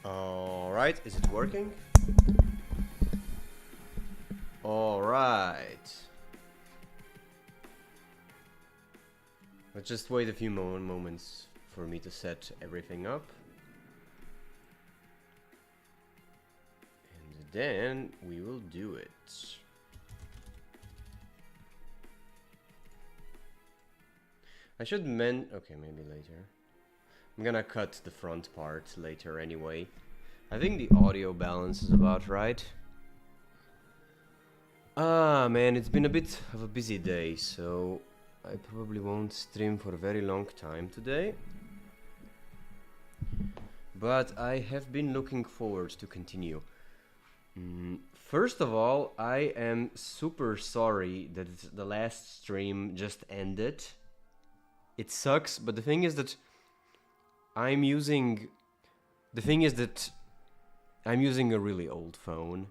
Alright, is it working? Alright. Let's just wait a few moments for me to set everything up. And then we will do it. I should okay, maybe later. I'm gonna cut the front part later anyway. I think the audio balance is about right. Ah, man, it's been a bit of a busy day, so I probably won't stream for a very long time today. But I have been looking forward to continue. First of all, I am super sorry that the last stream just ended. It sucks, but the thing is that I'm using a really old phone,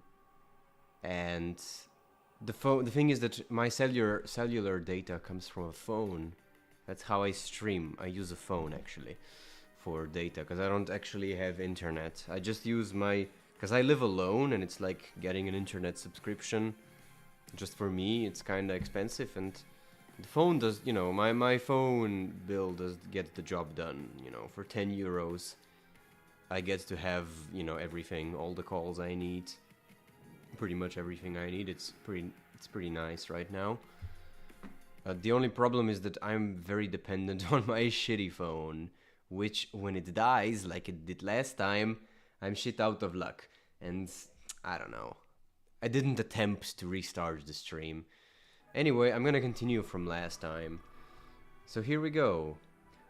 and the thing is that my cellular data comes from a phone. That's how I stream. I use a phone actually for data because I don't actually have internet. I just use because I live alone and it's like getting an internet subscription. Just for me, it's kind of expensive, and the phone does, my phone bill does get the job done. For 10 euros, I get to have, everything, all the calls I need, pretty much everything I need. It's pretty nice right now. The only problem is that I'm very dependent on my shitty phone, which when it dies, like it did last time, I'm shit out of luck. And I don't know. I didn't attempt to restart the stream. Anyway, I'm gonna continue from last time. So here we go.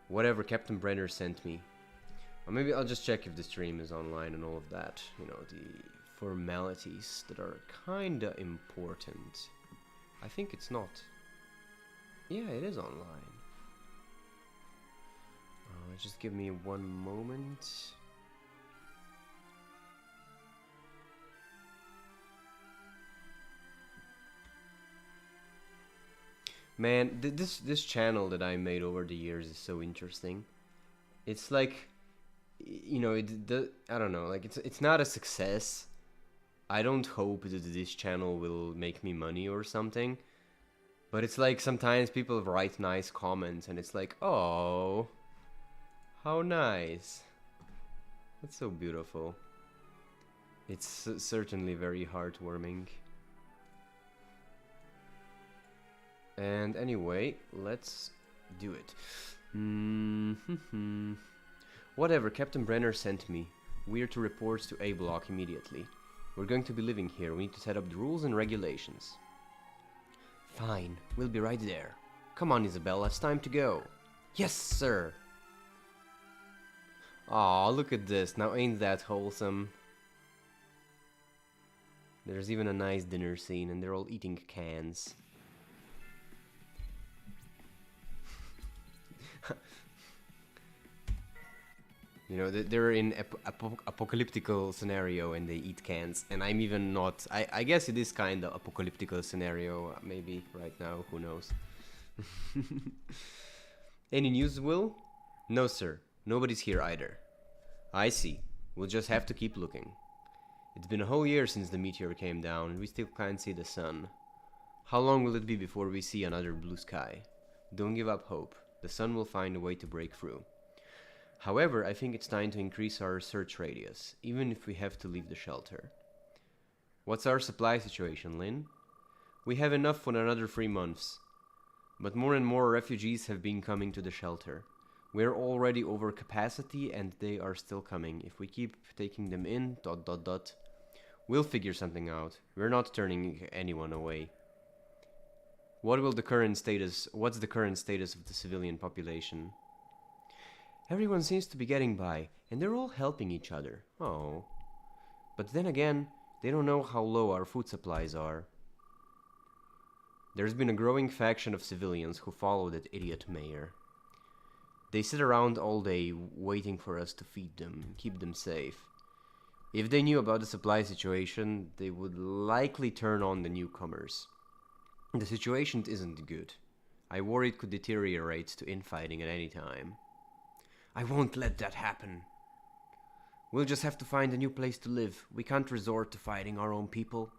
Whatever Captain Brenner sent me. Or maybe I'll just check if the stream is online and all of that. The formalities that are kinda important. I think it's not. Yeah, it is online. Just give me one moment. Man, this channel that I made over the years is so interesting. It's like, I don't know, like it's not a success. I don't hope that this channel will make me money or something. But it's like sometimes people write nice comments and it's like, oh, how nice. That's so beautiful. It's certainly very heartwarming. And anyway, let's do it. Whatever Captain Brenner sent me. We're to report to A block immediately. We're going to be living here. We need to set up the rules and regulations. Fine, we'll be right there. Come on, Isabella, it's time to go. Yes, sir. Aw, look at this. Now ain't that wholesome? There's even a nice dinner scene and they're all eating cans. They're in apocalyptical scenario and they eat cans, and I'm even not. I guess it is kind of apocalyptical scenario, maybe right now, who knows. Any news, Will? No, sir. Nobody's here either. I see. We'll just have to keep looking. It's been a whole year since the meteor came down, and we still can't see the sun. How long will it be before we see another blue sky? Don't give up hope. The sun will find a way to break through. However, I think it's time to increase our search radius, even if we have to leave the shelter. What's our supply situation, Lynn? We have enough for another 3 months. But more and more refugees have been coming to the shelter. We're already over capacity and they are still coming. If we keep taking them in, ... We'll figure something out. We're not turning anyone away. What's the current status of the civilian population? Everyone seems to be getting by, and they're all helping each other. Oh. But then again, they don't know how low our food supplies are. There's been a growing faction of civilians who follow that idiot mayor. They sit around all day waiting for us to feed them, keep them safe. If they knew about the supply situation, they would likely turn on the newcomers. The situation isn't good. I worry it could deteriorate to infighting at any time. I won't let that happen. We'll just have to find a new place to live. We can't resort to fighting our own people.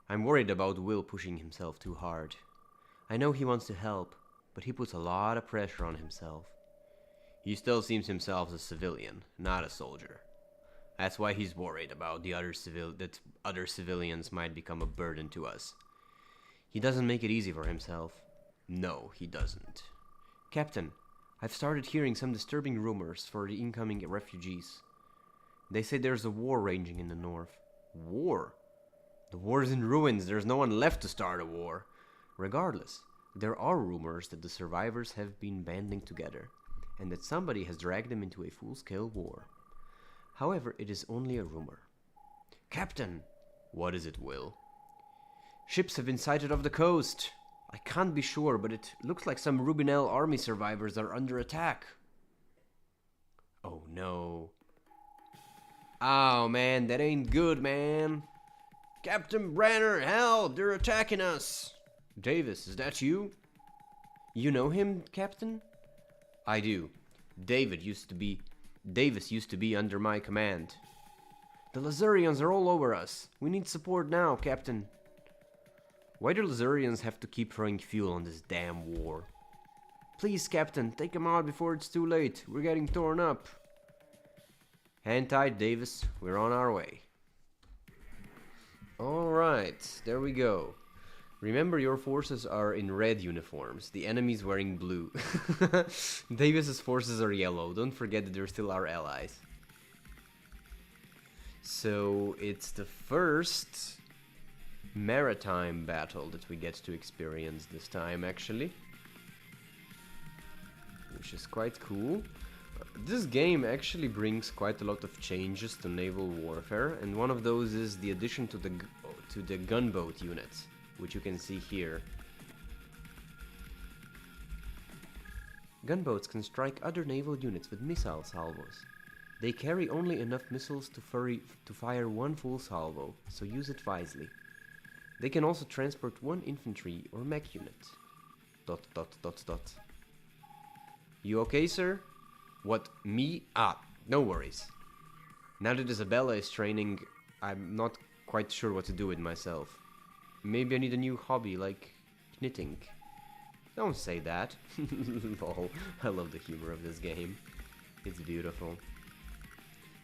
I'm worried about Will pushing himself too hard. I know he wants to help, but he puts a lot of pressure on himself. He still sees himself as a civilian, not a soldier. That's why he's worried about that other civilians might become a burden to us. He doesn't make it easy for himself. No, he doesn't. Captain, I've started hearing some disturbing rumors for the incoming refugees. They say there's a war raging in the north. War? The war is in ruins. There's no one left to start a war. Regardless, there are rumors that the survivors have been banding together, and that somebody has dragged them into a full-scale war. However, it is only a rumor. Captain! What is it, Will? Ships have been sighted off the coast. I can't be sure, but it looks like some Rubinel army survivors are under attack. Oh no. Oh man, that ain't good, man. Captain Branner, help! They're attacking us! Davis, is that you? You know him, Captain? I do. Davis used to be under my command. The Lazurians are all over us. We need support now, Captain. Why do Lazurians have to keep throwing fuel on this damn war? Please, Captain, take them out before it's too late. We're getting torn up. Hang tight, Davis. We're on our way. Alright, there we go. Remember, your forces are in red uniforms. The enemy's wearing blue. Davis's forces are yellow. Don't forget that they're still our allies. So, it's the first maritime battle that we get to experience this time, actually. Which is quite cool. This game actually brings quite a lot of changes to naval warfare, and one of those is the addition to the gunboat units, which you can see here. Gunboats can strike other naval units with missile salvos. They carry only enough missiles to fire one full salvo, so use it wisely. They can also transport one infantry or mech unit. ... You okay, sir? What, me? Ah, no worries. Now that Isabella is training, I'm not quite sure what to do with myself. Maybe I need a new hobby, like knitting. Don't say that. Lol, I love the humor of this game. It's beautiful.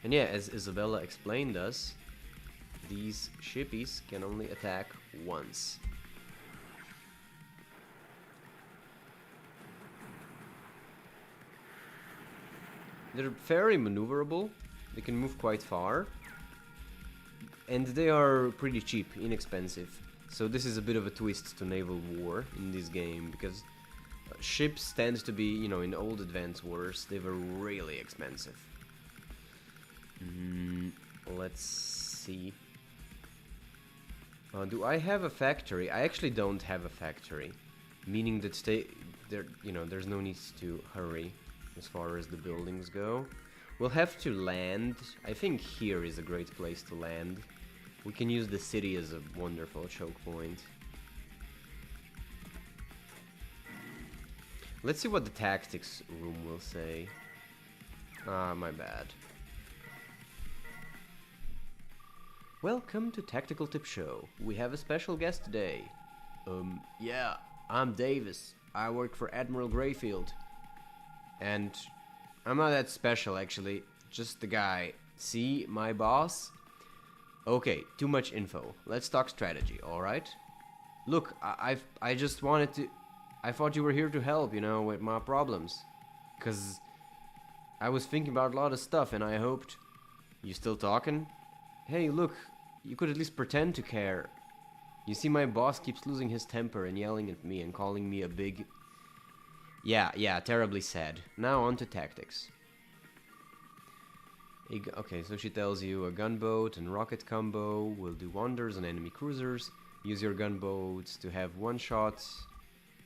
And yeah, as Isabella explained us, these shippies can only attack once. They're very maneuverable, they can move quite far, and they are pretty cheap, inexpensive. So this is a bit of a twist to naval war in this game, because ships tend to be, you know, in old advanced wars, they were really expensive. Let's see. Do I have a factory? I actually don't have a factory, meaning that there's no need to hurry as far as the buildings go. We'll have to land. I think here is a great place to land. We can use the city as a wonderful choke point. Let's see what the tactics room will say. Ah, my bad. Welcome to Tactical Tip Show. We have a special guest today. Yeah, I'm Davis. I work for Admiral Greyfield. And I'm not that special, actually. Just the guy. See, my boss? Okay, too much info. Let's talk strategy, alright? Look, I just wanted to... I thought you were here to help, you know, with my problems. 'Cause I was thinking about a lot of stuff and I hoped... You still talking? Hey, look, you could at least pretend to care. You see, my boss keeps losing his temper and yelling at me and calling me a big... Yeah, terribly sad. Now on to tactics. Okay, so she tells you a gunboat and rocket combo will do wonders on enemy cruisers. Use your gunboats to have one shot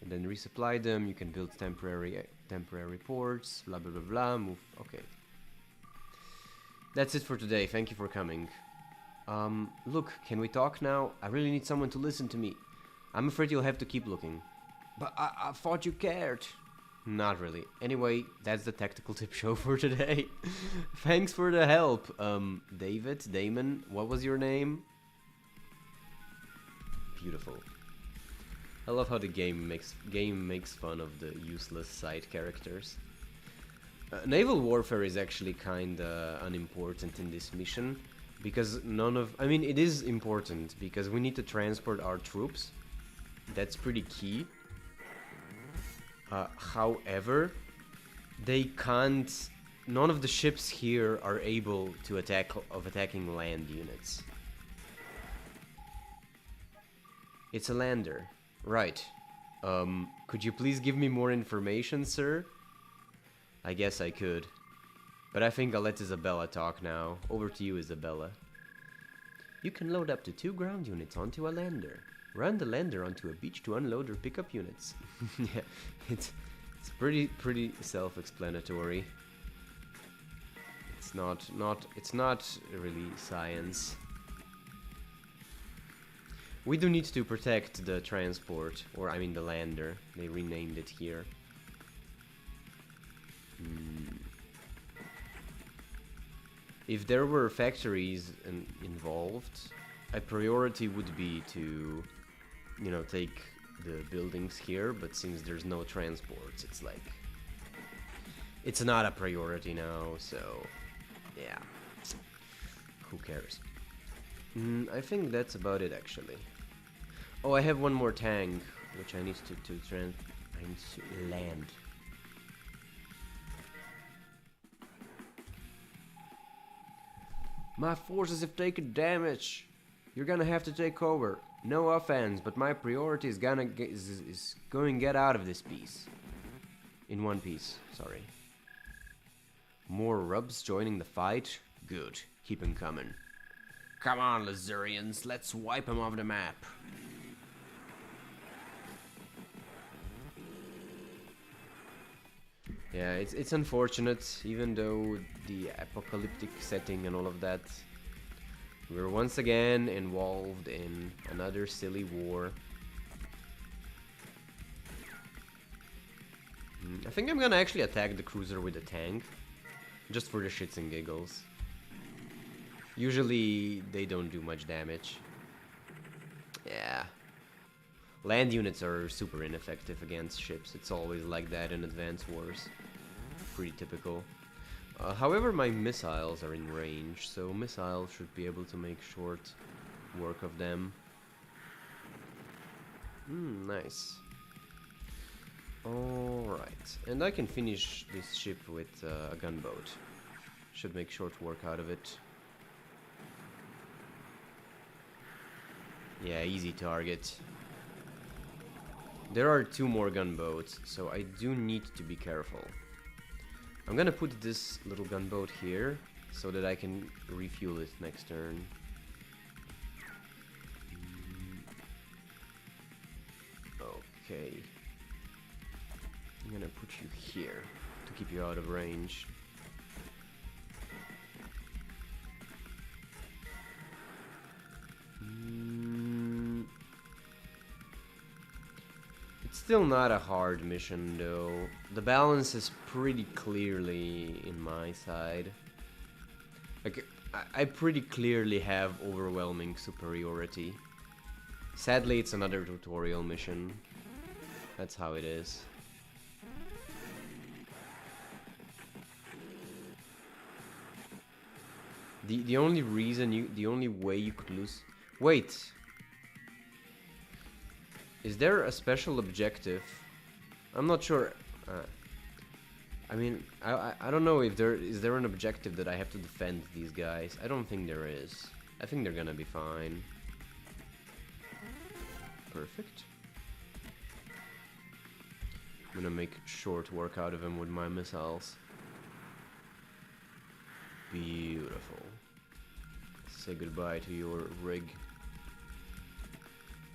and then resupply them. You can build temporary ports, blah blah blah blah. Move. Okay. That's it for today. Thank you for coming. Look, can we talk now? I really need someone to listen to me. I'm afraid you'll have to keep looking. But I thought you cared. Not really. Anyway, that's the tactical tip show for today. Thanks for the help. Damon, what was your name? Beautiful. I love how the game makes fun of the useless side characters. Naval warfare is actually kinda unimportant in this mission, because I mean, it is important, because we need to transport our troops. That's pretty key. However, none of the ships here are able to attacking land units. It's a lander. Right. Could you please give me more information, sir? I guess I could. But I think I'll let Isabella talk now. Over to you, Isabella. You can load up to 2 ground units onto a lander. Run the lander onto a beach to unload or pick up units. Yeah, it's pretty self-explanatory. It's not really science. We do need to protect the transport, or I mean the lander. They renamed it here. If there were factories involved, a priority would be to, you know, take the buildings here, but since there's no transports, it's like, it's not a priority now, so yeah, who cares? I think that's about it, actually. Oh, I have one more tank, which I need to land. My forces have taken damage. You're gonna have to take over. No offense, but my priority is going get out of this piece. In one piece, sorry. More Rubs joining the fight? Good. Keep 'em coming. Come on, Lazurians, let's wipe 'em off the map. Yeah, it's unfortunate, even though the apocalyptic setting and all of that. We're once again involved in another silly war. I think I'm gonna actually attack the cruiser with a tank, just for the shits and giggles. Usually they don't do much damage. Yeah. Land units are super ineffective against ships. It's always like that in Advance Wars. Pretty typical. However, my missiles are in range, so missiles should be able to make short work of them. Nice. Alright, and I can finish this ship with a gunboat. Should make short work out of it. Yeah, easy target. There are 2 more gunboats, so I do need to be careful. I'm gonna put this little gunboat here, so that I can refuel it next turn. Okay. I'm gonna put you here, to keep you out of range. Still not a hard mission though. The balance is pretty clearly in my side. Like, I pretty clearly have overwhelming superiority. Sadly, it's another tutorial mission. That's how it is. The only way you could lose... Wait! Is there a special objective? I'm not sure. I mean, I don't know if is there an objective that I have to defend these guys. I don't think there is. I think they're gonna be fine. Perfect. I'm gonna make short work out of him with my missiles. Beautiful. Say goodbye to your rig.